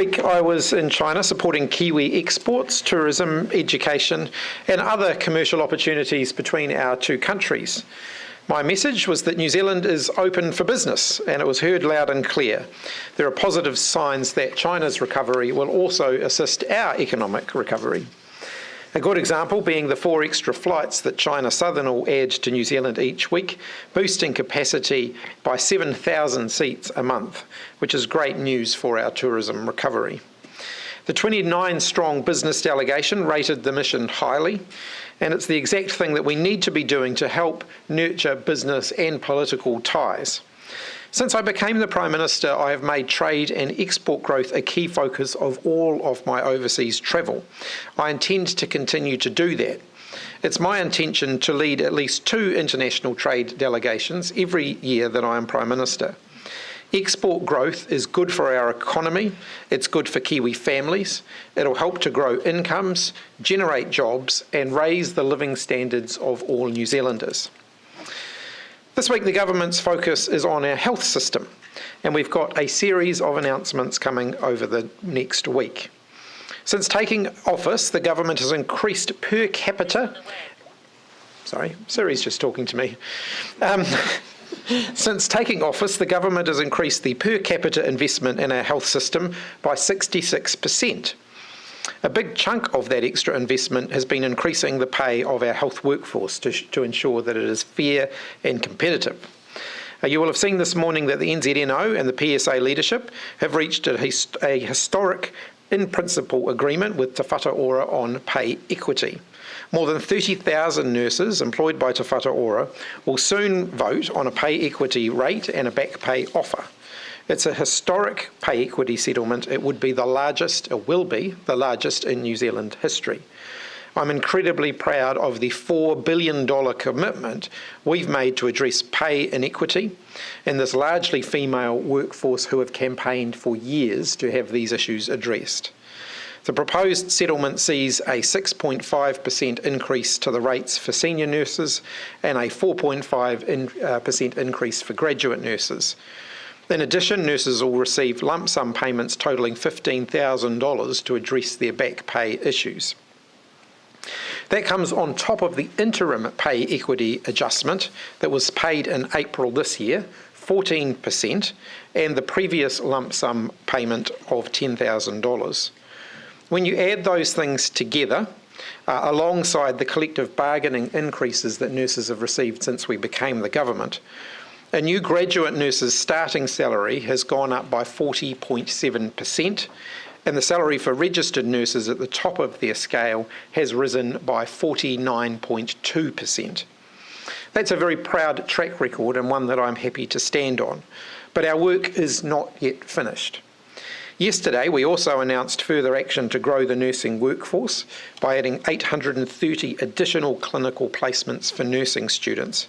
I was in China supporting Kiwi exports, tourism, education and other commercial opportunities between our two countries. My message was that New Zealand is open for business, and it was heard loud and clear. There are positive signs that China's recovery will also assist our economic recovery. A good example being the 4 extra flights that China Southern will add to New Zealand each week, boosting capacity by 7,000 seats a month, which is great news for our tourism recovery. The 29-strong business delegation rated the mission highly, and it's the exact thing that we need to be doing to help nurture business and political ties. Since I became the Prime Minister, I have made trade and export growth a key focus of all of my overseas travel. I intend to continue to do that. It's my intention to lead at least 2 international trade delegations every year that I am Prime Minister. Export growth is good for our economy, it's good for Kiwi families, it'll help to grow incomes, generate jobs and raise the living standards of all New Zealanders. This week the government's focus is on our health system, and we've got a series of announcements coming over the next week. Since taking office, the government has increased per capita... Sorry, Siri's just talking to me. Since taking office, the government has increased the per capita investment in our health system by 66%. A big chunk of that extra investment has been increasing the pay of our health workforce to ensure that it is fair and competitive. You will have seen this morning that the NZNO and the PSA leadership have reached a historic in-principle agreement with Te Whatu Ora on pay equity. More than 30,000 nurses employed by Te Whatu Ora will soon vote on a pay equity rate and a back pay offer. It's a historic pay equity settlement. It will be the largest in New Zealand history. I'm incredibly proud of the $4 billion commitment we've made to address pay inequity in this largely female workforce who have campaigned for years to have these issues addressed. The proposed settlement sees a 6.5% increase to the rates for senior nurses and a 4.5% increase for graduate nurses. In addition, nurses will receive lump sum payments totalling $15,000 to address their back pay issues. That comes on top of the interim pay equity adjustment that was paid in April this year, 14%, and the previous lump sum payment of $10,000. When you add those things together, alongside the collective bargaining increases that nurses have received since we became the government, a new graduate nurse's starting salary has gone up by 40.7%, and the salary for registered nurses at the top of their scale has risen by 49.2%. That's a very proud track record and one that I'm happy to stand on, but our work is not yet finished. Yesterday, we also announced further action to grow the nursing workforce by adding 830 additional clinical placements for nursing students.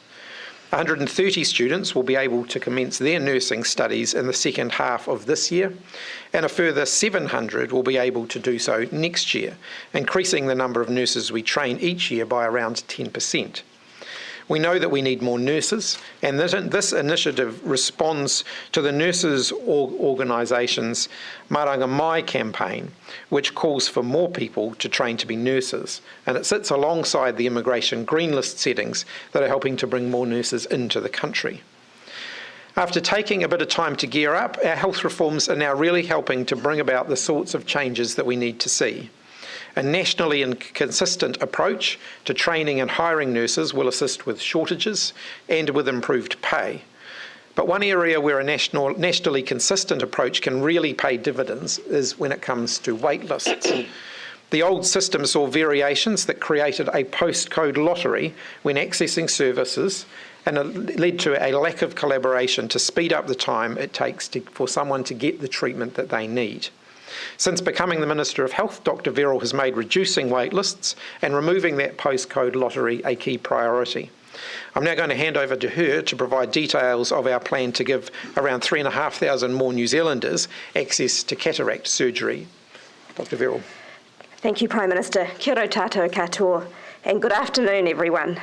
130 students will be able to commence their nursing studies in the second half of this year, and a further 700 will be able to do so next year, increasing the number of nurses we train each year by around 10%. We know that we need more nurses, and this initiative responds to the nurses' organisation's Maranga Mai campaign, which calls for more people to train to be nurses, and it sits alongside the immigration green list settings that are helping to bring more nurses into the country. After taking a bit of time to gear up, our health reforms are now really helping to bring about the sorts of changes that we need to see. A nationally and consistent approach to training and hiring nurses will assist with shortages and with improved pay. But one area where a nationally consistent approach can really pay dividends is when it comes to wait lists. The old system saw variations that created a postcode lottery when accessing services, and it led to a lack of collaboration to speed up the time it takes for someone to get the treatment that they need. Since becoming the Minister of Health, Dr. Verrill has made reducing wait lists and removing that postcode lottery a key priority. I'm now going to hand over to her to provide details of our plan to give around 3,500 more New Zealanders access to cataract surgery. Dr. Verrill. Thank you, Prime Minister. Kia ora tātou katoa, and good afternoon, everyone.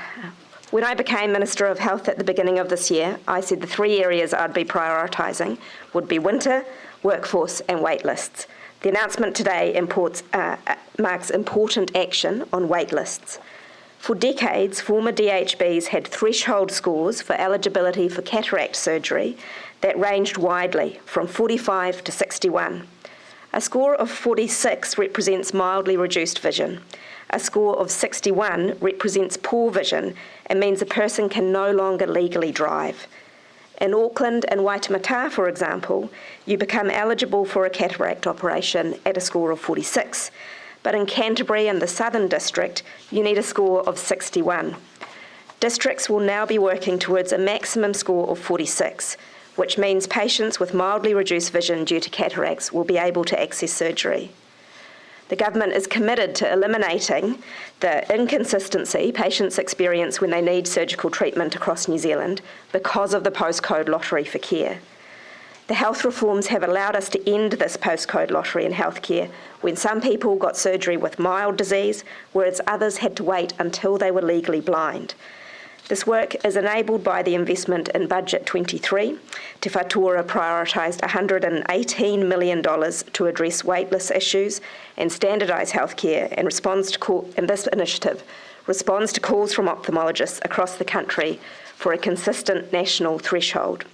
When I became Minister of Health at the beginning of this year, I said the 3 areas I'd be prioritising would be winter, workforce and wait lists. The announcement today marks important action on wait lists. For decades, former DHBs had threshold scores for eligibility for cataract surgery that ranged widely from 45 to 61. A score of 46 represents mildly reduced vision. A score of 61 represents poor vision and means a person can no longer legally drive. In Auckland and Waitemata, for example, you become eligible for a cataract operation at a score of 46. But in Canterbury and the Southern District, you need a score of 61. Districts will now be working towards a maximum score of 46, which means patients with mildly reduced vision due to cataracts will be able to access surgery. The government is committed to eliminating the inconsistency patients experience when they need surgical treatment across New Zealand because of the postcode lottery for care. The health reforms have allowed us to end this postcode lottery in healthcare when some people got surgery with mild disease, whereas others had to wait until they were legally blind. This work is enabled by the investment in Budget 23. Te Whatuora prioritised $118 million to address waitlist issues and standardise healthcare and this initiative responds to calls from ophthalmologists across the country for a consistent national threshold.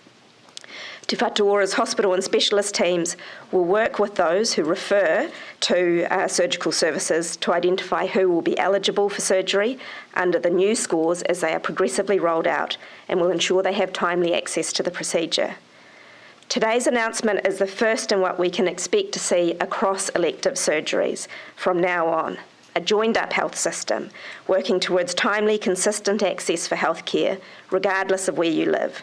Te Whatuora's hospital and specialist teams will work with those who refer to surgical services to identify who will be eligible for surgery under the new scores as they are progressively rolled out and will ensure they have timely access to the procedure. Today's announcement is the first in what we can expect to see across elective surgeries from now on. A joined-up health system working towards timely, consistent access for healthcare regardless of where you live.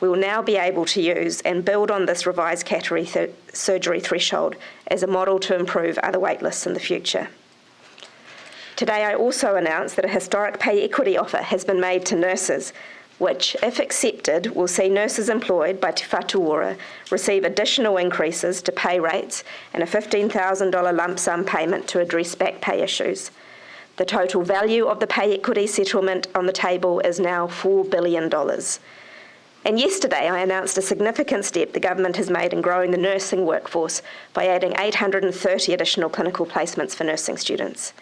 We will now be able to use and build on this revised cataract surgery threshold as a model to improve other waitlists in the future. Today I also announced that a historic pay equity offer has been made to nurses, which, if accepted, will see nurses employed by Te Whatuora receive additional increases to pay rates and a $15,000 lump sum payment to address back pay issues. The total value of the pay equity settlement on the table is now $4 billion. And yesterday I announced a significant step the government has made in growing the nursing workforce by adding 830 additional clinical placements for nursing students.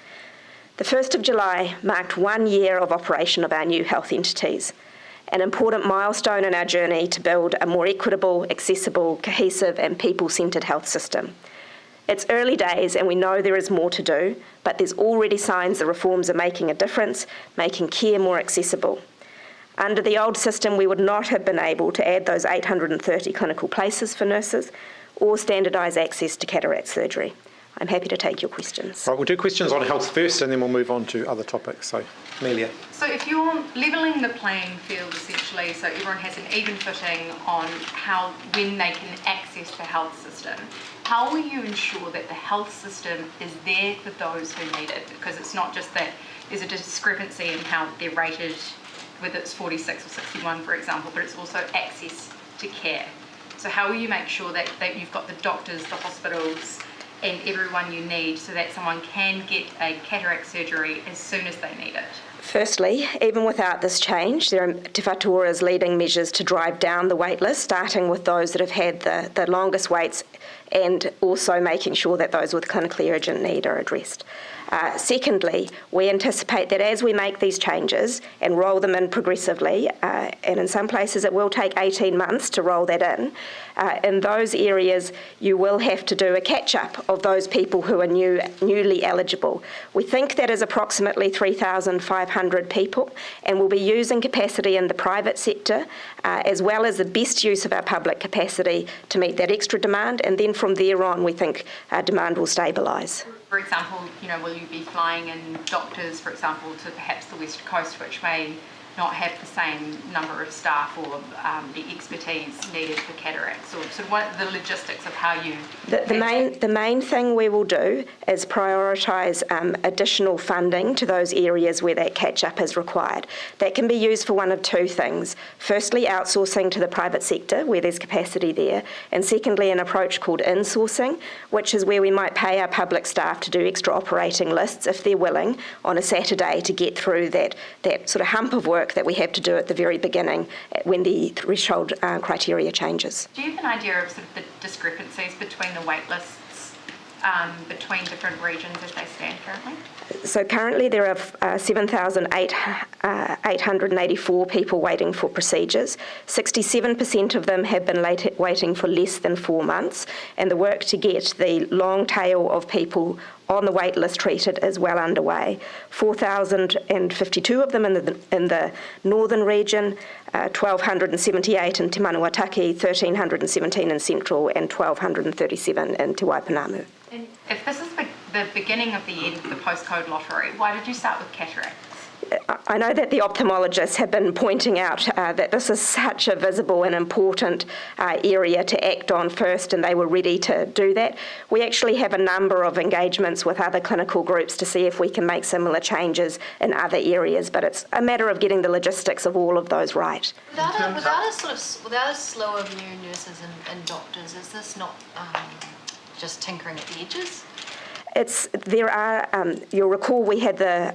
The 1st of July marked 1 year of operation of our new health entities, an important milestone in our journey to build a more equitable, accessible, cohesive and people-centred health system. It's early days and we know there is more to do, but there's already signs the reforms are making a difference, making care more accessible. Under the old system, we would not have been able to add those 830 clinical places for nurses or standardise access to cataract surgery. I'm happy to take your questions. Right, we'll do questions on health first and then we'll move on to other topics. So, Amelia. So if you're levelling the playing field essentially so everyone has an even footing on when they can access the health system, how will you ensure that the health system is there for those who need it? Because it's not just that there's a discrepancy in how they're rated, whether it's 46 or 61, for example, but it's also access to care. So how will you make sure that you've got the doctors, the hospitals, and everyone you need so that someone can get a cataract surgery as soon as they need it? Firstly, even without this change, there are Te Whatuora's leading measures to drive down the wait list, starting with those that have had the longest waits and also making sure that those with clinically urgent need are addressed. Secondly, we anticipate that as we make these changes and roll them in progressively, and in some places it will take 18 months to roll that in those areas you will have to do a catch-up of those people who are newly eligible. We think that is approximately 3,500 people, and we'll be using capacity in the private sector as well as the best use of our public capacity to meet that extra demand, and then from there on we think demand will stabilise. For example, will you be flying in doctors, for example, to perhaps the West Coast, which may not have the same number of staff or the expertise needed for cataracts? Or so what are the logistics of how you... The main thing we will do is prioritise additional funding to those areas where that catch-up is required. That can be used for one of two things. Firstly, outsourcing to the private sector where there's capacity there, and secondly, an approach called insourcing, which is where we might pay our public staff to do extra operating lists if they're willing on a Saturday to get through that sort of hump of work that we have to do at the very beginning when the threshold criteria changes. Do you have an idea of sort of the discrepancies between the wait lists between different regions as they stand currently? So currently there are 7,884 people waiting for procedures. 67% of them have been waiting for less than 4 months, and the work to get the long tail of people on the wait list treated is well underway. 4,052 of them in the northern region, 1,278 in Te Manuataki, 1,317 in central, and 1,237 in Te Waipounamu. And if this is the beginning of the end of the postcode lottery, why did you start with cataract? I know that the ophthalmologists have been pointing out that this is such a visible and important area to act on first, and they were ready to do that. We actually have a number of engagements with other clinical groups to see if we can make similar changes in other areas, but it's a matter of getting the logistics of all of those right. Without a slew of new nurses and doctors, is this not just tinkering at the edges? You'll recall we had the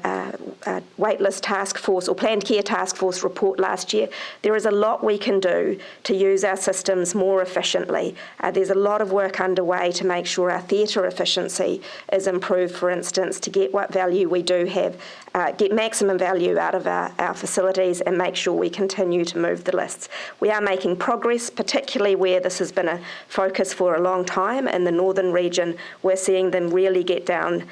waitlist task force or planned care task force report last year. There is a lot we can do to use our systems more efficiently. There's a lot of work underway to make sure our theatre efficiency is improved, for instance, to get what value we do have, get maximum value out of our facilities and make sure we continue to move the lists. We are making progress, particularly where this has been a focus for a long time. In the northern region, we're seeing them really get down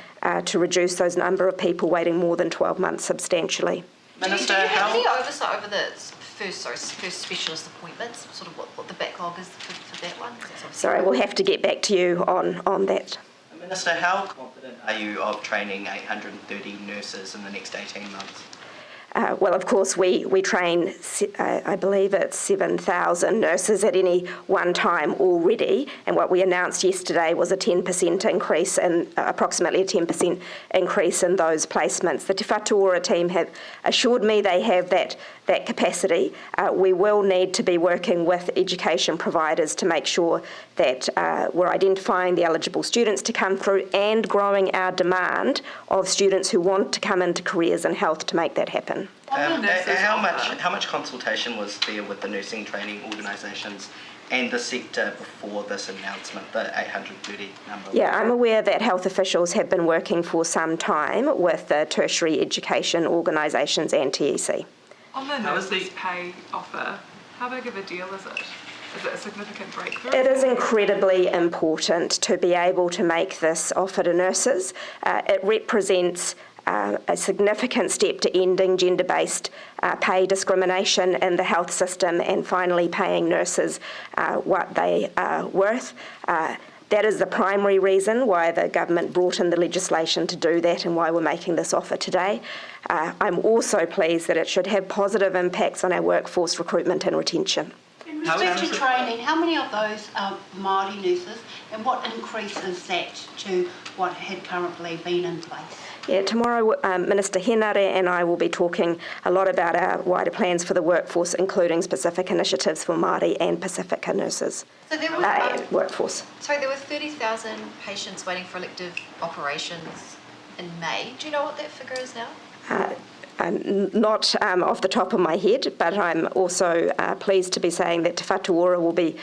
to reduce those number of people waiting more than 12 months substantially. Minister, do you have any oversight over the first specialist appointments, sort of what the backlog is for that one? Sorry, we'll have to get back to you on that. Minister, how confident are you of training 830 nurses in the next 18 months? Well, of course, we train, I believe it's 7,000 nurses at any one time already, and what we announced yesterday was a 10% increase, and approximately a 10% increase in those placements. The Te Whatuora team have assured me they have that capacity. We will need to be working with education providers to make sure that we're identifying the eligible students to come through and growing our demand of students who want to come into careers in health to make that happen. How much consultation was there with the nursing training organisations and the sector before this announcement, the 830 number? Yeah, I'm aware that health officials have been working for some time with the tertiary education organisations and TEC. On the nurses' pay offer, how big of a deal is it? Is it a significant breakthrough? It is incredibly important to be able to make this offer to nurses. It represents a significant step to ending gender-based pay discrimination in the health system and finally paying nurses what they are worth. That is the primary reason why the government brought in the legislation to do that and why we're making this offer today. I'm also pleased that it should have positive impacts on our workforce recruitment and retention. In respect to training, how many of those are Māori nurses and what increase is that to what had currently been in place? Yeah, tomorrow Minister Henare and I will be talking a lot about our wider plans for the workforce, including specific initiatives for Māori and Pacifica nurses. So there was workforce. So there were 30,000 patients waiting for elective operations in May. Do you know what that figure is now? Not off the top of my head, but I'm also pleased to be saying that Te Whatuora will be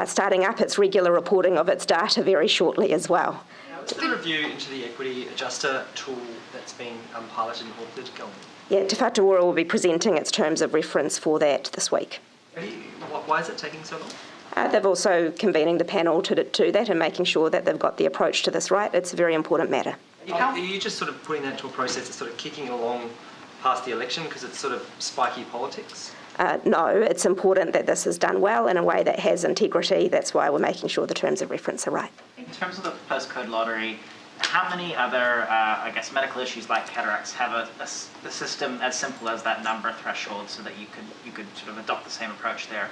starting up its regular reporting of its data very shortly as well. What's the review into the equity adjuster tool that's been piloted and halted going? Yeah, Te Whatuora will be presenting its terms of reference for that this week. Why is it taking so long? They've also convening the panel to that and making sure that they've got the approach to this right. It's a very important matter. Are you just sort of putting that into a process that's sort of kicking along past the election because it's sort of spiky politics? No, it's important that this is done well in a way that has integrity. That's why we're making sure the terms of reference are right. In terms of the postcode lottery, how many other, medical issues like cataracts have a system as simple as that number threshold so that you could sort of adopt the same approach there?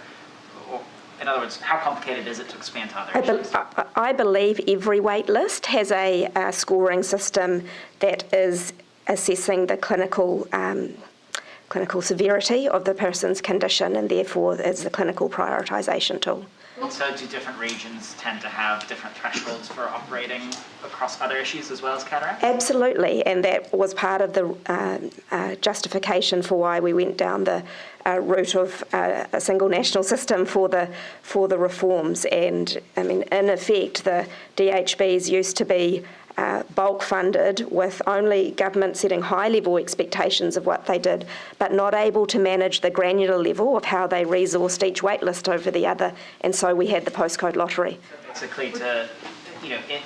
Or, in other words, how complicated is it to expand to other issues? I believe every wait list has a scoring system that is assessing the clinical severity of the person's condition and therefore is the clinical prioritisation tool. So do different regions tend to have different thresholds for operating across other issues as well as cataract? Absolutely, and that was part of the justification for why we went down the route of a single national system for the reforms. And I mean, in effect, the DHBs used to be bulk funded with only government setting high-level expectations of what they did, but not able to manage the granular level of how they resourced each waitlist over the other, and so we had the postcode lottery. Basically,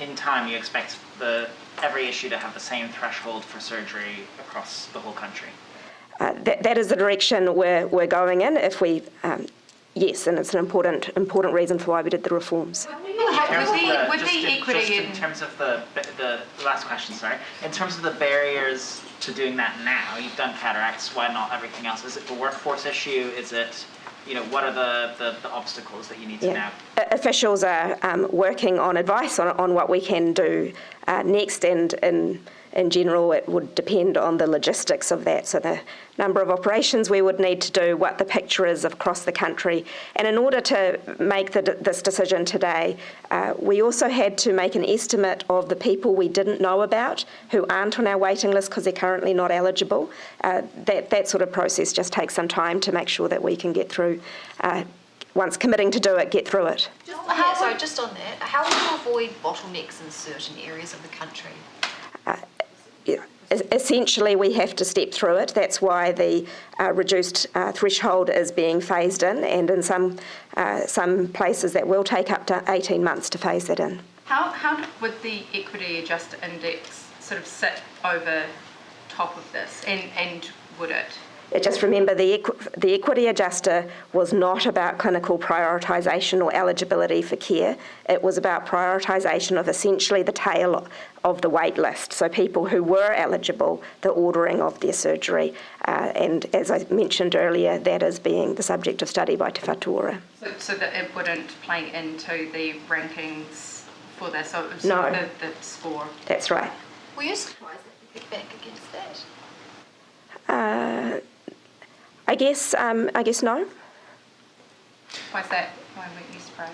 in time, you expect every issue to have the same threshold for surgery across the whole country. That is the direction we're going in. If we, yes, and it's an important reason for why we did the reforms. In terms of the last question, sorry. In terms of the barriers to doing that now, you've done cataracts. Why not everything else? Is it the workforce issue? Is it, what are the obstacles that you need to now? Officials are working on advice on what we can do next, and in general it would depend on the logistics of that, so the number of operations we would need to do, what the picture is across the country. And in order to make this decision today, we also had to make an estimate of the people we didn't know about who aren't on our waiting list because they're currently not eligible. That sort of process just takes some time to make sure that we can get through, once committing to do it, get through it. Just on that, how do you avoid bottlenecks in certain areas of the country? Essentially, we have to step through it. That's why the reduced threshold is being phased in, and in some places that will take up to 18 months to phase that in. How would the equity adjuster index sort of sit over top of this, and would it? Just remember, the equity adjuster was not about clinical prioritisation or eligibility for care. It was about prioritisation of essentially the tail of the wait list, so people who were eligible, the ordering of their surgery. And as I mentioned earlier, that is being the subject of study by Te Whatuora. So that it wouldn't play into the rankings for this, so it was no. The score? That's right. Were you surprised that you picked back against that? I guess no. Why is that? Why weren't you surprised?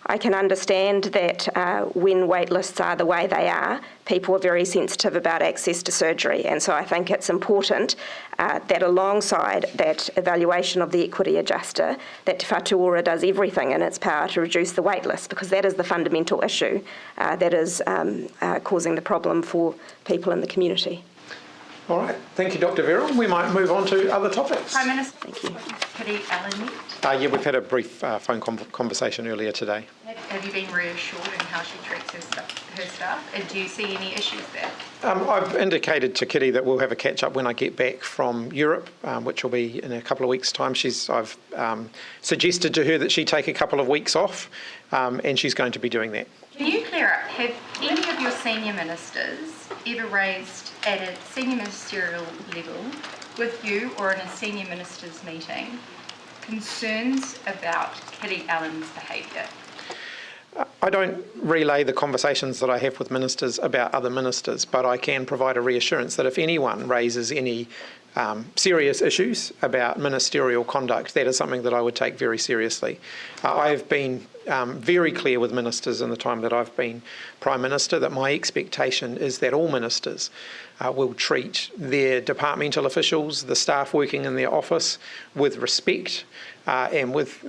I can understand that when wait lists are the way they are, people are very sensitive about access to surgery, and so I think it's important that alongside that evaluation of the equity adjuster, that Te Whatuora does everything in its power to reduce the wait list, because that is the fundamental issue that is causing the problem for people in the community. All right, thank you, Dr. Verrill. We might move on to other topics. Prime Minister, thank you. Kitty Allen. Yeah, we've had a brief phone conversation earlier today. Have you been reassured in how she treats her staff? And do you see any issues there? I've indicated to Kitty that we'll have a catch-up when I get back from Europe, which will be in a couple of weeks' time. I've suggested to her that she take a couple of weeks off, and she's going to be doing that. Can you clear up, have any of your senior ministers ever raised at a senior ministerial level with you or in a senior ministers meeting concerns about Kitty Allen's behaviour? I don't relay the conversations that I have with ministers about other ministers, but I can provide a reassurance that if anyone raises any serious issues about ministerial conduct, that is something that I would take very seriously. I have been very clear with ministers in the time that I've been Prime Minister that my expectation is that all ministers will treat their departmental officials, the staff working in their office, with respect and with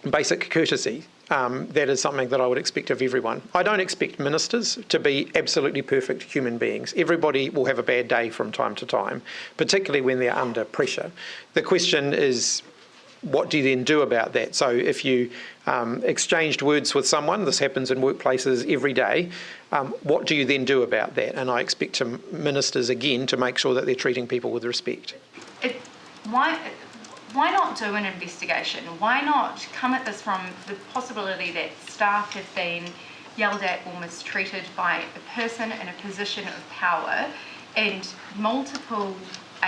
basic courtesy. That is something that I would expect of everyone. I don't expect ministers to be absolutely perfect human beings. Everybody will have a bad day from time to time, particularly when they're under pressure. The question is, what do you then do about that? So if you exchanged words with someone, this happens in workplaces every day, what do you then do about that? And I expect ministers, again, to make sure that they're treating people with respect. Why not do an investigation? Why not come at this from the possibility that staff have been yelled at or mistreated by a person in a position of power, and multiple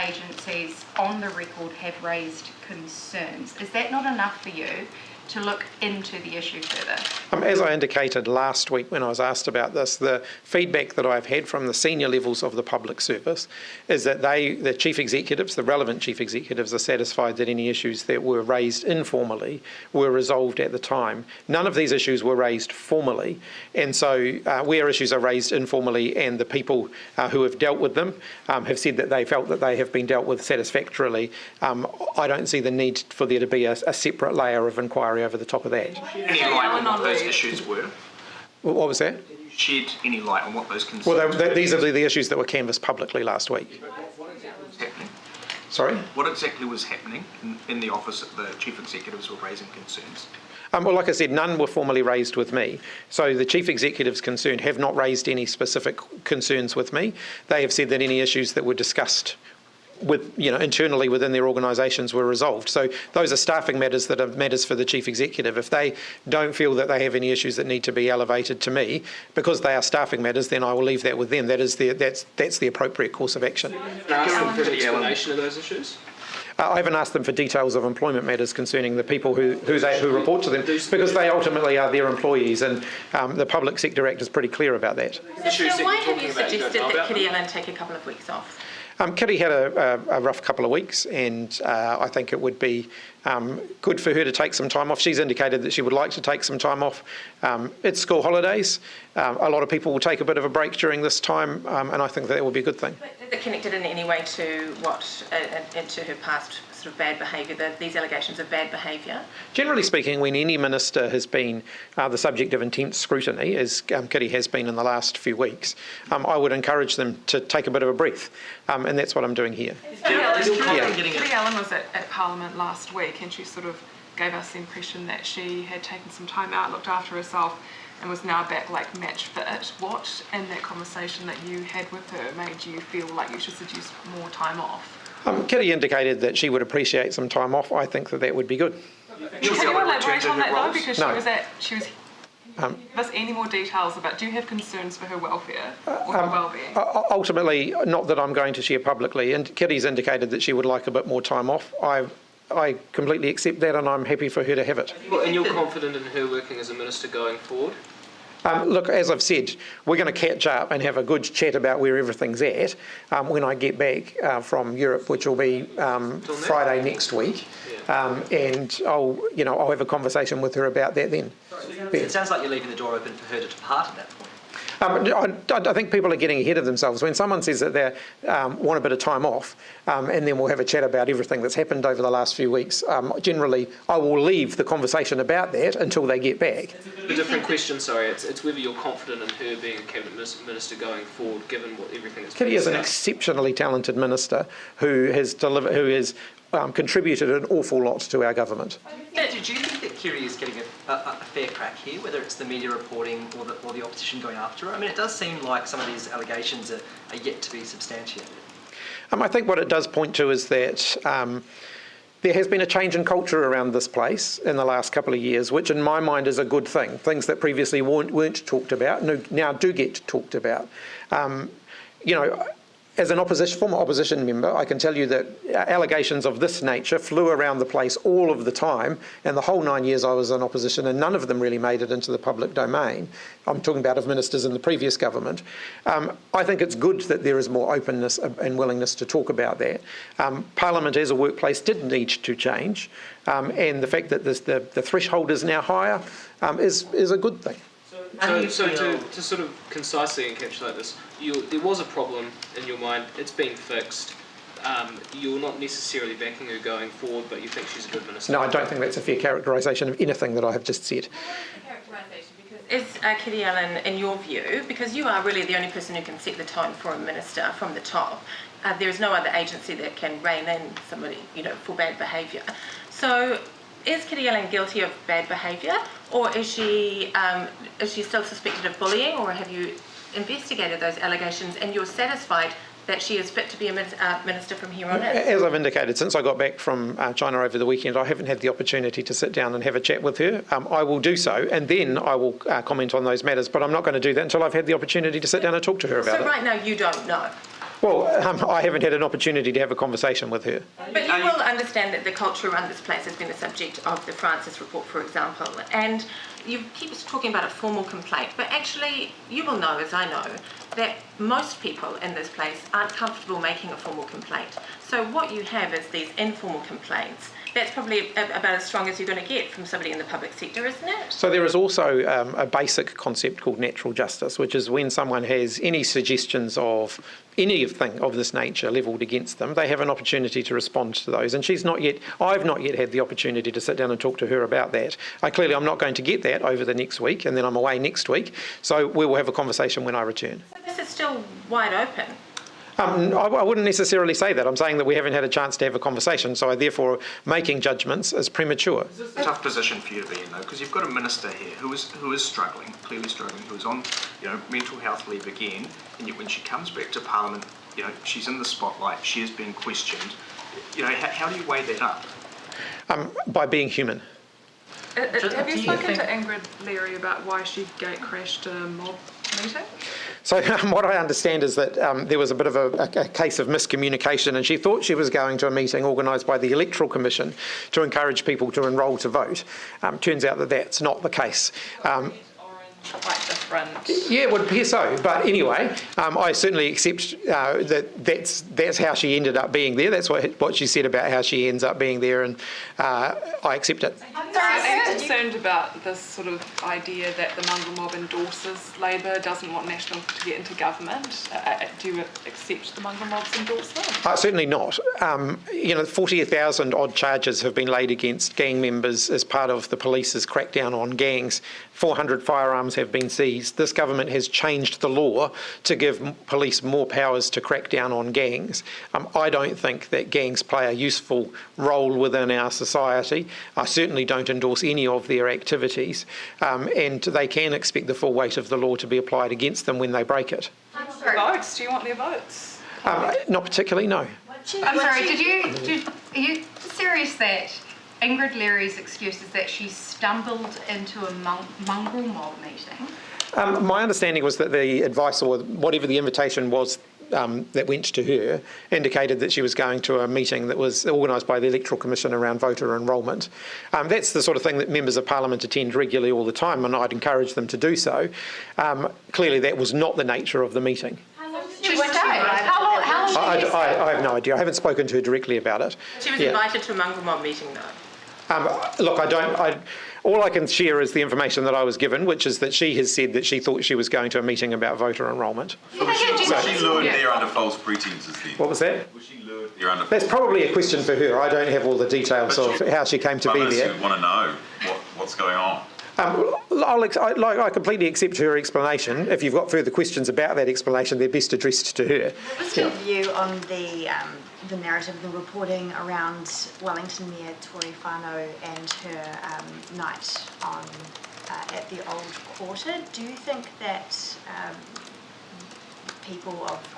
agencies on the record have raised concerns? Is that not enough for you to look into the issue further? As I indicated last week when I was asked about this, the feedback that I've had from the senior levels of the public service is that the chief executives, the relevant chief executives, are satisfied that any issues that were raised informally were resolved at the time. None of these issues were raised formally, and so where issues are raised informally and the people who have dealt with them have said that they felt that they have been dealt with satisfactorily, I don't see the need for there to be a separate layer of inquiry over the top of that. Any light on what those issues were? What was that? Did you shed any light on what those concerns Well, these are the issues that were canvassed publicly last week. was happening? Sorry? What exactly was happening in the office that the chief executives were raising concerns? Well, like I said, none were formally raised with me. So the chief executives concerned have not raised any specific concerns with me. They have said that any issues that were discussed internally within their organisations were resolved. So those are staffing matters that are matters for the chief executive. If they don't feel that they have any issues that need to be elevated to me, because they are staffing matters, then I will leave that with them. That's the appropriate course of action. Ask them for an explanation of those issues? I haven't asked them for details of employment matters concerning the people who report to them, because they ultimately are their employees, and the Public Sector Act is pretty clear about that. So why have you suggested that Kitty Allen take a couple of weeks off? Kitty had a rough couple of weeks, and I think it would be good for her to take some time off. She's indicated that she would like to take some time off. It's school holidays. A lot of people will take a bit of a break during this time, and I think that would be a good thing. Is it connected in any way to into her past sort of bad behaviour, these allegations of bad behaviour? Generally speaking, when any minister has been the subject of intense scrutiny, as Kitty has been in the last few weeks, I would encourage them to take a bit of a breath, and that's what I'm doing here. Kitty Allen was at Parliament last week, and she sort of gave us the impression that she had taken some time out, looked after herself, and was now back like match fit. What in that conversation that you had with her made you feel like you should suggest more time off? Kitty indicated that she would appreciate some time off. I think that would be good. Can you elaborate on that though? Because No. Can you give us any more details about, do you have concerns for her welfare or her well-being? Ultimately, not that I'm going to share publicly, and Kitty's indicated that she would like a bit more time off. I completely accept that, and I'm happy for her to have it. Well, and you're confident in her working as a minister going forward? Look, as I've said, we're going to catch up and have a good chat about where everything's at when I get back from Europe, which will be Friday next week, and I'll have a conversation with her about that then. It sounds like you're leaving the door open for her to depart at that point. I think people are getting ahead of themselves. When someone says that they want a bit of time off, and then we'll have a chat about everything that's happened over the last few weeks, generally I will leave the conversation about that until they get back. A different question, sorry. It's whether you're confident in her being a cabinet minister going forward, given everything that's been Kitty is an discussed. exceptionally talented minister who has contributed an awful lot to our government. Did you think that Kiri is getting a fair crack here, whether it's the media reporting or the opposition going after her? I mean, it does seem like some of these allegations are yet to be substantiated. I think what it does point to is that there has been a change in culture around this place in the last couple of years, which in my mind is a good thing. Things that previously weren't talked about now do get talked about. As an former opposition member, I can tell you that allegations of this nature flew around the place all of the time, and the whole 9 years I was in opposition, and none of them really made it into the public domain. I'm talking about of ministers in the previous government. I think it's good that there is more openness and willingness to talk about that. Parliament as a workplace did need to change, and the fact that the threshold is now higher is a good thing. So to sort of concisely encapsulate this, there was a problem in your mind, it's been fixed, you're not necessarily backing her going forward, but you think she's a good minister? No, I don't think that's a fair characterisation of anything that I have just said. Is Kitty Allen, in your view, because you are really the only person who can set the tone for a minister from the top, there is no other agency that can rein in somebody, for bad behaviour. So is Kitty Allen guilty of bad behaviour, or is she still suspected of bullying, or have you investigated those allegations and you're satisfied that she is fit to be a minister from here on in? As I've indicated, since I got back from China over the weekend, I haven't had the opportunity to sit down and have a chat with her. I will do so, and then I will comment on those matters, but I'm not going to do that until I've had the opportunity to sit down and talk to her about it. So right now you don't know? Well, I haven't had an opportunity to have a conversation with her. But you will understand that the culture around this place has been the subject of the Francis report, for example, and you keep talking about a formal complaint, but actually you will know, as I know, that most people in this place aren't comfortable making a formal complaint. So what you have is these informal complaints. That's probably about as strong as you're going to get from somebody in the public sector, isn't it? So there is also a basic concept called natural justice, which is when someone has any suggestions of anything of this nature levelled against them, they have an opportunity to respond to those. And I've not yet had the opportunity to sit down and talk to her about that. I'm not going to get that over the next week, and then I'm away next week. So we will have a conversation when I return. So this is still wide open. I wouldn't necessarily say that. I'm saying that we haven't had a chance to have a conversation, so therefore making judgments is premature. It's a tough position for you to be in, though, because you've got a minister here who is struggling, clearly struggling, who is on mental health leave again, and yet when she comes back to Parliament, she's in the spotlight, she is being questioned. How do you weigh that up? By being human. Have you spoken to Ingrid Leary about why she gate crashed a mob meeting? So what I understand is that there was a bit of a case of miscommunication, and she thought she was going to a meeting organised by the Electoral Commission to encourage people to enrol to vote. Turns out that that's not the case. Quite different. Yeah, it would appear so. But anyway, I certainly accept that's how she ended up being there. That's what she said about how she ends up being there, and I accept it. I'm concerned about this sort of idea that the mongrel mob endorses Labour, doesn't want National to get into government. Do you accept the mongrel mob's endorsement? Certainly not. 40,000 odd charges have been laid against gang members as part of the police's crackdown on gangs. 400 firearms have been seized. This government has changed the law to give police more powers to crack down on gangs. I don't think that gangs play a useful role within our society. I certainly don't endorse any of their activities, and they can expect the full weight of the law to be applied against them when they break it. Votes? Do you want their votes? Not particularly, no. I'm sorry, are you serious that Ingrid Leary's excuse is that she stumbled into a mongrel mob meeting? My understanding was that the advice, or whatever the invitation was that went to her, indicated that she was going to a meeting that was organised by the Electoral Commission around voter enrolment. That's the sort of thing that members of Parliament attend regularly all the time, and I'd encourage them to do so. Clearly that was not the nature of the meeting. She stayed. How long I have no idea. I haven't spoken to her directly about it. She was invited to a mongrel mob meeting, though. Look, all I can share is the information that I was given, which is that she has said that she thought she was going to a meeting about voter enrolment. Was she lured there under false pretences then? What was that? Was she lured there under false That's probably a question for her. I don't have all the details of how she came to be there. I want to know what's going on. I completely accept her explanation. If you've got further questions about that explanation, they're best addressed to her. What's your view on the narrative, the reporting around Wellington Mayor Tori Whanau and her night on at the Old Quarter? Do you think that people of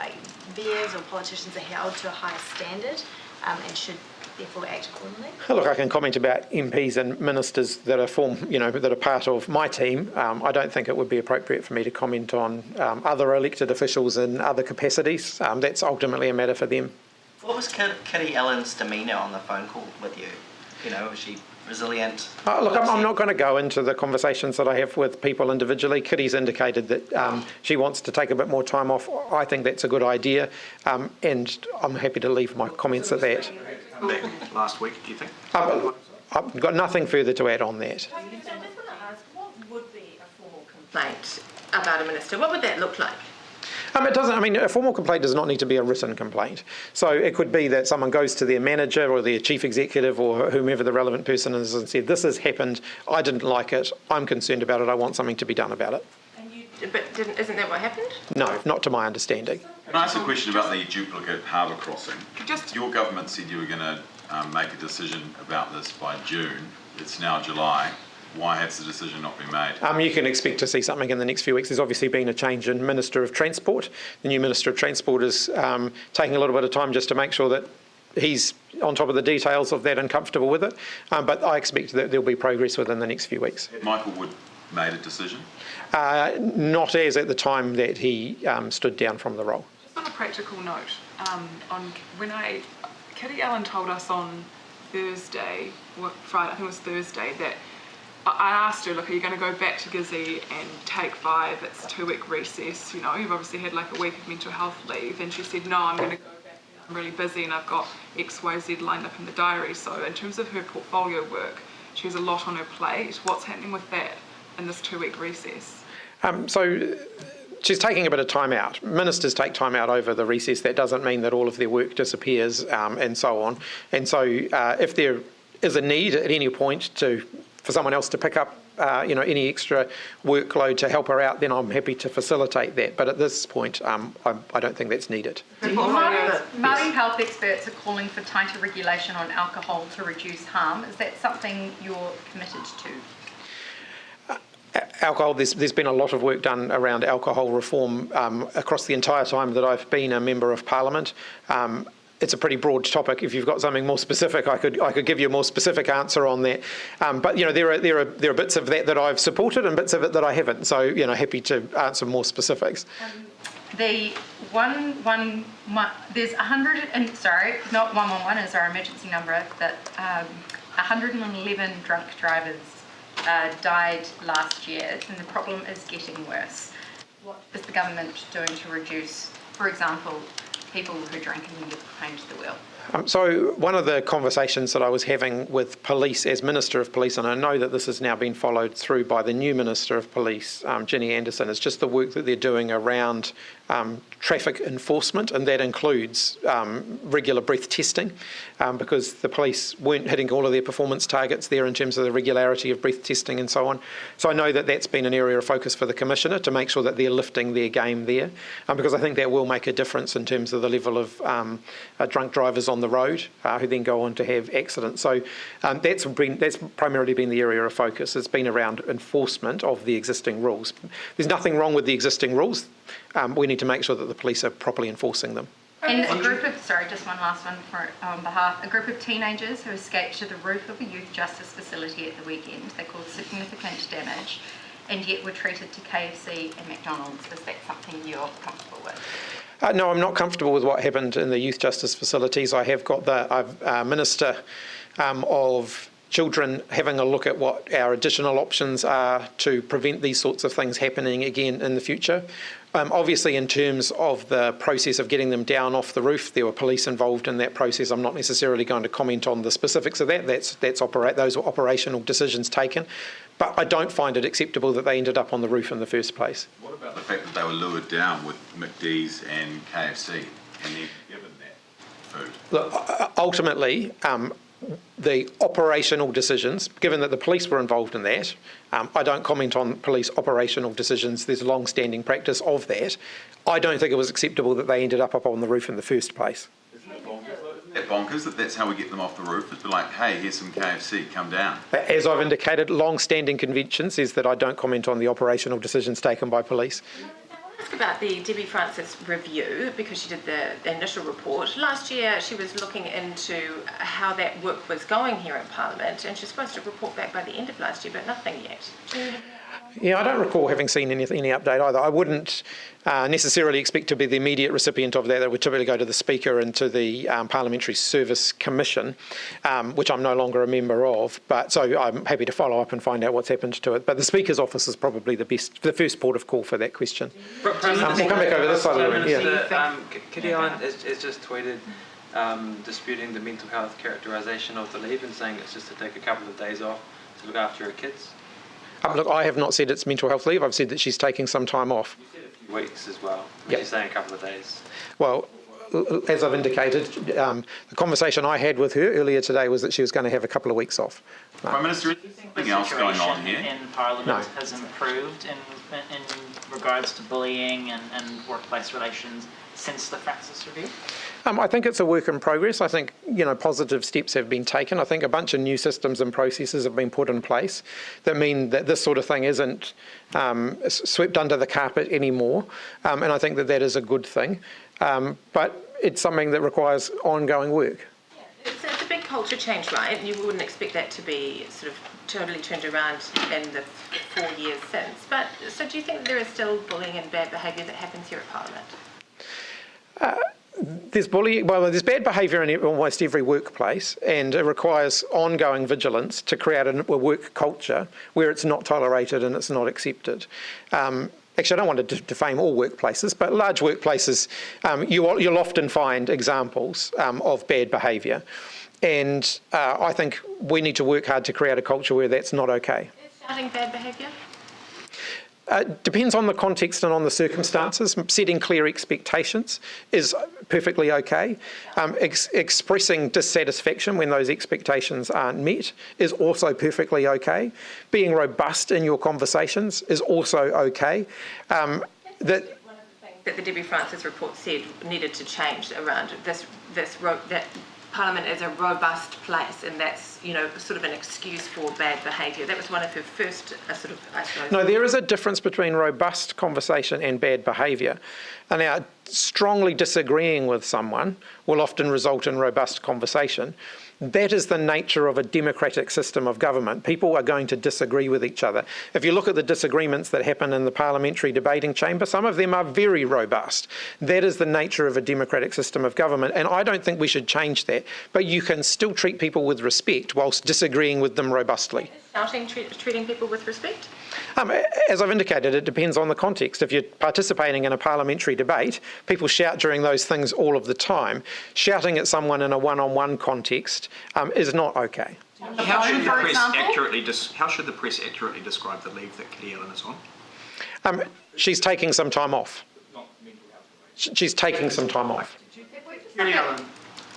mayors or politicians are held to a higher standard and should therefore act accordingly? Look, I can comment about MPs and ministers that are part of my team. I don't think it would be appropriate for me to comment on other elected officials in other capacities. That's ultimately a matter for them. What was Kitty Allen's demeanour on the phone call with you? Was she resilient? Look, I'm not going to go into the conversations that I have with people individually. Kitty's indicated that she wants to take a bit more time off. I think that's a good idea, and I'm happy to leave my comments at that. Last week, do you think? I've got nothing further to add on that. I just want to ask, what would be a formal complaint about a minister? What would that look like? It doesn't. I mean, a formal complaint does not need to be a written complaint. So it could be that someone goes to their manager or their chief executive or whomever the relevant person is and said, "This has happened. I didn't like it. I'm concerned about it. I want something to be done about it." But isn't that what happened? No, not to my understanding. Can I ask a question about the duplicate harbour crossing? Your government said you were going to make a decision about this by June. It's now July. Why has the decision not been made? You can expect to see something in the next few weeks. There's obviously been a change in Minister of Transport. The new Minister of Transport is taking a little bit of time just to make sure that he's on top of the details of that and comfortable with it. But I expect that there'll be progress within the next few weeks. Had Michael Wood made a decision? Not as at the time that he stood down from the role. On a practical note, Kitty Allen told us on Thursday, or Friday, I think it was Thursday, that I asked her, look, are you going to go back to Gizzy and take 5? It's a 2-week recess, you know, you've obviously had like a week of mental health leave. And she said, no, I'm going to go back, I'm really busy and I've got X, Y, Z lined up in the diary. So in terms of her portfolio work, she has a lot on her plate. What's happening with that in this 2-week recess? So she's taking a bit of time out. Ministers take time out over the recess. That doesn't mean that all of their work disappears and so on. And so if there is a need at any point for someone else to pick up any extra workload to help her out, then I'm happy to facilitate that. But at this point, I don't think that's needed. Māori health experts are calling for tighter regulation on alcohol to reduce harm. Is that something you're committed to? Alcohol, there's been a lot of work done around alcohol reform across the entire time that I've been a member of Parliament. It's a pretty broad topic. If you've got something more specific, I could give you a more specific answer on that. But there are bits of that I've supported and bits of it that I haven't. So happy to answer more specifics. There's 100 and not 111 is our emergency number. That 111 drunk drivers died last year, and the problem is getting worse. What is the government doing to reduce, for example, people who drink and then get behind the wheel? So one of the conversations that I was having with police as Minister of Police, and I know that this has now been followed through by the new Minister of Police, Ginny Anderson, is just the work that they're doing around traffic enforcement, and that includes regular breath testing, because the police weren't hitting all of their performance targets there in terms of the regularity of breath testing and so on. So I know that that's been an area of focus for the Commissioner to make sure that they're lifting their game there, because I think that will make a difference in terms of the level of drunk drivers on the road who then go on to have accidents. So that's primarily been the area of focus. It's been around enforcement of the existing rules. There's nothing wrong with the existing rules. We need to make sure that the police are properly enforcing them. And a group of, just one last one on behalf, a group of teenagers who escaped to the roof of a youth justice facility at the weekend. They caused significant damage and yet were treated to KFC and McDonald's. Is that something you're comfortable with? No, I'm not comfortable with what happened in the youth justice facilities. I have got the Minister of Children having a look at what our additional options are to prevent these sorts of things happening again in the future. Obviously, in terms of the process of getting them down off the roof, there were police involved in that process. I'm not necessarily going to comment on the specifics of that. Those were operational decisions taken. But I don't find it acceptable that they ended up on the roof in the first place. What about the fact that they were lured down with McD's and KFC and they're given that food? Look, ultimately, the operational decisions, given that the police were involved in that, I don't comment on police operational decisions. There's a long-standing practice of that. I don't think it was acceptable that they ended up on the roof in the first place. Isn't it bonkers that that's how we get them off the roof? It's like, hey, here's some KFC, come down. As I've indicated, long-standing convention says that I don't comment on the operational decisions taken by police. Ask about the Debbie Francis review, because she did the initial report. Last year she was looking into how that work was going here in Parliament, and she's supposed to report back by the end of last year, but nothing yet. Yeah, I don't recall having seen any update either. I wouldn't necessarily expect to be the immediate recipient of that. That would typically go to the Speaker and to the Parliamentary Service Commission, which I'm no longer a member of. But so I'm happy to follow up and find out what's happened to it. But the Speaker's office is probably the first port of call for that question. We'll come back over this side of the room. Yeah. Kitty Allen has just tweeted disputing the mental health characterisation of the leave and saying it's just to take a couple of days off to look after her kids. Look, I have not said it's mental health leave. I've said that she's taking some time off. You said a few weeks as well. Yep. She's saying a couple of days. Well, as I've indicated, the conversation I had with her earlier today was that she was going to have a couple of weeks off. Prime Minister, is there something else going on here? In Parliament has improved in regards to bullying and workplace relations since the Francis Review? I think it's a work in progress. I think, positive steps have been taken. I think a bunch of new systems and processes have been put in place that mean that this sort of thing isn't swept under the carpet anymore. And I think that is a good thing. But it's something that requires ongoing work. Yeah, it's a big culture change, right? You wouldn't expect that to be sort of totally turned around in the 4 years since. But so do you think there is still bullying and bad behaviour that happens here at Parliament? There's bullying. Well, there's bad behaviour in almost every workplace, and it requires ongoing vigilance to create a work culture where it's not tolerated and it's not accepted. Actually, I don't want to defame all workplaces, but large workplaces, you'll often find examples of bad behaviour, and I think we need to work hard to create a culture where that's not okay. Is shouting bad behaviour? Depends on the context and on the circumstances. Setting clear expectations is perfectly okay. Expressing dissatisfaction when those expectations aren't met is also perfectly okay. Being robust in your conversations is also okay. One of the things that the Debbie Francis report said needed to change around that Parliament is a robust place, and that's, sort of an excuse for bad behaviour. That was one of her first I suppose. No, there is a difference between robust conversation and bad behaviour. And now, strongly disagreeing with someone will often result in robust conversation. That is the nature of a democratic system of government. People are going to disagree with each other. If you look at the disagreements that happen in the parliamentary debating chamber, some of them are very robust. That is the nature of a democratic system of government, and I don't think we should change that. But you can still treat people with respect whilst disagreeing with them robustly. Is shouting treating people with respect? As I've indicated, it depends on the context. If you're participating in a parliamentary debate, people shout during those things all of the time. Shouting at someone in a one-on-one context is not okay. How should the press accurately describe the leave that Kitty Allen is on? She's taking some time off. She's taking some time off. Kitty Allen.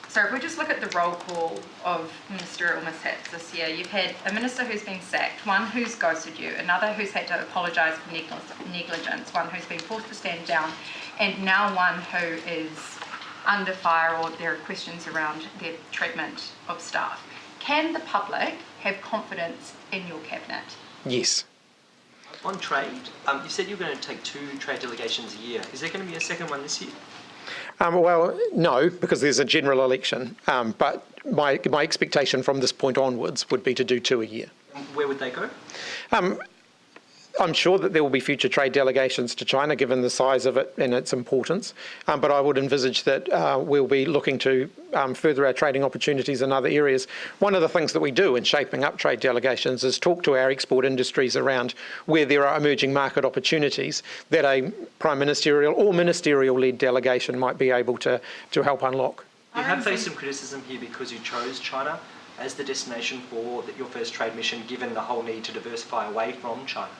So if we just look at the roll call of ministerial mishaps this year, you've had a minister who's been sacked, one who's ghosted you, another who's had to apologise for negligence, one who's been forced to stand down, and now one who is under fire, or there are questions around their treatment of staff. Can the public have confidence in your cabinet? Yes. On trade, you said you were going to take 2 trade delegations a year. Is there going to be a second one this year? Well, no, because there's a general election. But my expectation from this point onwards would be to do 2 a year. Where would they go? I'm sure that there will be future trade delegations to China, given the size of it and its importance. But I would envisage that we'll be looking to further our trading opportunities in other areas. One of the things that we do in shaping up trade delegations is talk to our export industries around where there are emerging market opportunities that a Prime Ministerial or Ministerial-led delegation might be able to help unlock. You have faced some criticism here because you chose China as the destination for your first trade mission, given the whole need to diversify away from China.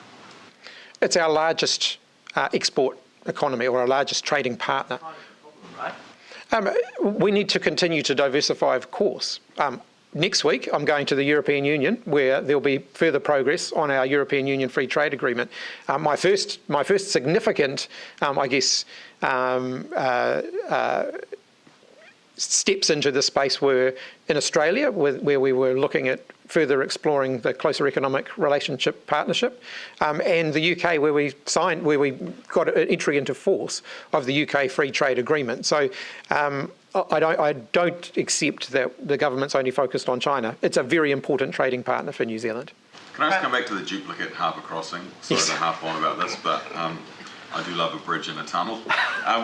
It's our largest export economy, or our largest trading partner. Right. We need to continue to diversify, of course. Next week, I'm going to the European Union, where there'll be further progress on our European Union Free Trade Agreement. My first significant, steps into this space were in Australia, where we were looking at further exploring the closer economic relationship partnership, and the UK, where we got an entry into force of the UK Free Trade Agreement. So I don't accept that the government's only focused on China. It's a very important trading partner for New Zealand. Can I just come back to the duplicate harbour crossing? Sorry to harp on about this, but I do love a bridge and a tunnel.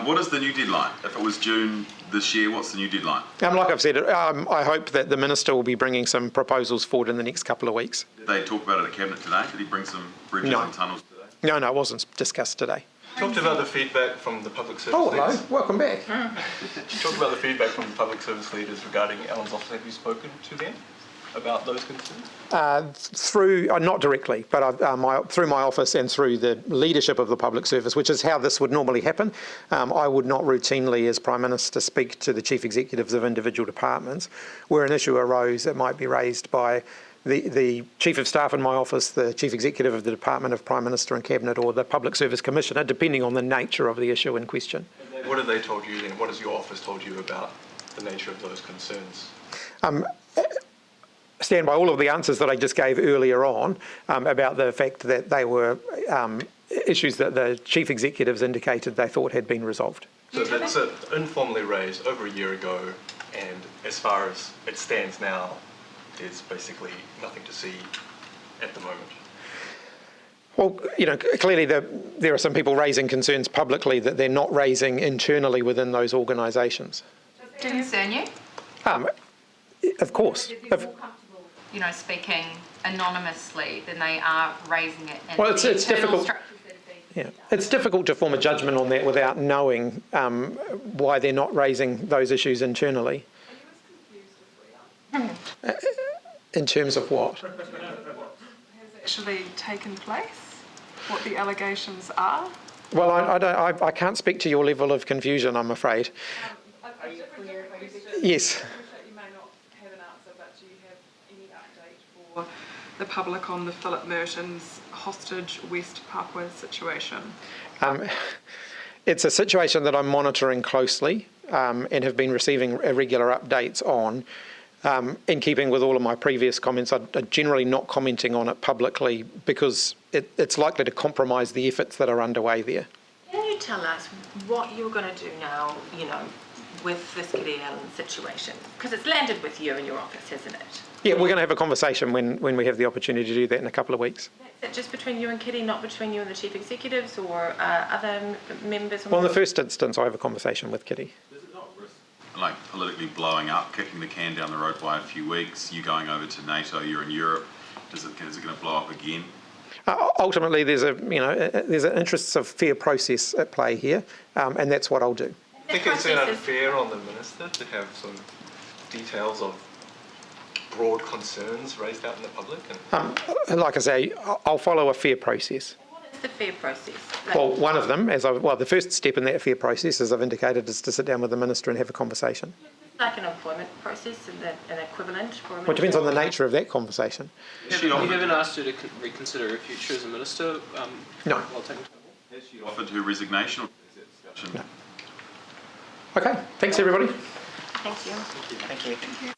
What is the new deadline? If it was June this year, what's the new deadline? Like I've said, I hope that the Minister will be bringing some proposals forward in the next couple of weeks. Did they talk about it at Cabinet today? Did he bring some bridges and tunnels today? No, it wasn't discussed today. Talked about the feedback from the public service leaders. Hello, welcome back. Talked about the feedback from the public service leaders regarding Alan's office. Have you spoken to them about those concerns? Through, not directly, but through my office and through the leadership of the public service, which is how this would normally happen. I would not routinely, as Prime Minister, speak to the chief executives of individual departments. Where an issue arose, it might be raised by the Chief of Staff in my office, the Chief Executive of the Department of Prime Minister and Cabinet, or the Public Service Commissioner, depending on the nature of the issue in question. What have they told you then? What has your office told you about the nature of those concerns? Stand by all of the answers that I just gave earlier on about the fact that they were issues that the chief executives indicated they thought had been resolved. So that's informally raised over a year ago, and as far as it stands now, there's basically nothing to see at the moment. Well, clearly there are some people raising concerns publicly that they're not raising internally within those organisations. Does it concern you? Of course. Speaking anonymously than they are raising it in Well, the it's internal difficult. structures that are being Yeah, it's difficult to form a judgment on that without knowing why they're not raising those issues internally. In terms of what? Has actually taken place? What the allegations are? Well, I can't speak to your level of confusion, I'm afraid. Yes. You may not have an answer, but do you have any update for the public on the Philip Merton's hostage West Papua situation? It's a situation that I'm monitoring closely and have been receiving irregular updates on. In keeping with all of my previous comments, I'm generally not commenting on it publicly because it's likely to compromise the efforts that are underway there. Can you tell us what you're going to do now, with this Kitty Allen situation? Because it's landed with you in your office, hasn't it? Yeah, we're going to have a conversation when we have the opportunity to do that in a couple of weeks. Is it just between you and Kitty, not between you and the chief executives or other members? Well, in the first instance, I have a conversation with Kitty. Like politically blowing up, kicking the can down the road by a few weeks, you going over to NATO, you're in Europe, is it going to blow up again? Ultimately, there's an interests of fair process at play here, and that's what I'll do. I think it's unfair on the Minister to have some details of broad concerns raised out in the public. Like I say, I'll follow a fair process. What is the fair process? Well, one of them, the first step in that fair process, as I've indicated, is to sit down with the Minister and have a conversation. Like an employment process and an equivalent for a minister? Well, it depends on the nature of that conversation. You haven't asked her to reconsider her future as a minister? No. Has she offered her resignation, or is that discussion? No. Okay, thanks everybody. Thank you. Thank you.